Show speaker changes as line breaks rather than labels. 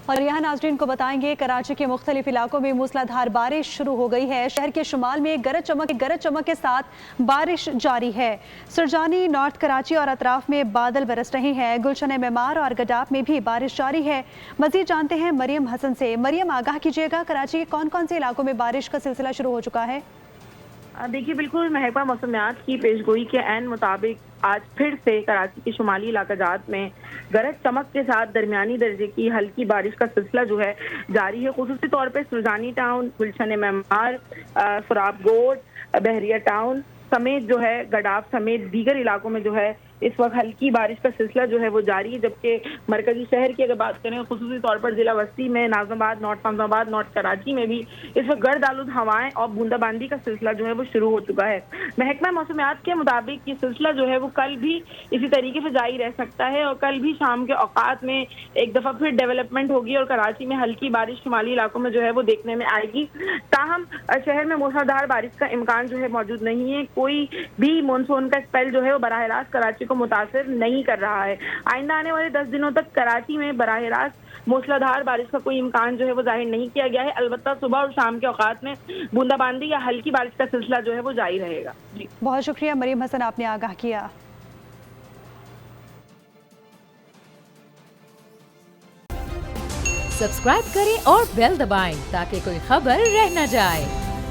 اور यहाँ नाज़रीन को बताएंगे कराची के मुख्तलिफ इलाकों में मूसलाधार बारिश शुरू हो गई है। शहर के शुमाल में गरज चमक के साथ बारिश जारी है। सुरजानी, नॉर्थ कराची और अतराफ में बादल बरस रहे हैं। गुलशन मेमार और गडाफ में भी बारिश जारी है। मजीद जानते हैं मरियम हसन से। मरियम, आगाह कीजिएगा, कराची के कौन कौन से इलाकों में बारिश का सिलसिला शुरू हो चुका है?
देखिए, बिल्कुल महकमा मौसमियात की पेशगोई के ऐन मुताबिक आज फिर से कराची के शुमाली इलाकाजात में गरज चमक के साथ दरमियानी दर्जे की हल्की बारिश का सिलसिला जो है जारी है। खुसूसी तौर पे सुरजानी टाउन, गुलशन मेमार, फराबगोड, बहरिया टाउन समेत जो है गडाफ समेत दीगर इलाकों में जो है इस वक्त हल्की बारिश का सिलसिला जो है वो जारी है। जबकि मरकजी शहर की अगर बात करें, खुसूसी तौर पर जिला वस्ती में, नाज़िमाबाद, नॉर्थ नाज़िमाबाद, नॉर्थ कराची में भी इस वक्त गर्द आलूद हवाएं और बूंदाबांदी का सिलसिला जो है वो शुरू हो चुका है। महकमा मौसमियात के मुताबिक ये सिलसिला जो है वो कल भी इसी तरीके से जारी रह सकता है और कल भी शाम के औकात में एक दफ़ा फिर डेवलपमेंट होगी और कराची में हल्की बारिश शुमाली इलाकों में जो है वो देखने में आएगी। ताहम शहर में मूसलाधार बारिश का इम्कान जो है मौजूद नहीं है। कोई भी मानसून का स्पेल जो है वो बराह रास्त कराची को मुतासिर नहीं कर रहा है। आइंदा आने वाले 10 दिनों तक कराची में बराह रास्त मूसलाधार बारिश का कोई इम्कान जो है वो जाहिर नहीं किया गया है। अलबत्ता सुबह और शाम के औकात में बूंदाबांदी या हल्की बारिश का सिलसिला जो है वो जारी रहेगा। जी,
बहुत शुक्रिया मरियम हसन, आपने आगाह किया।
सब्सक्राइब करें और बेल दबाएं ताकि कोई खबर रह न जाए।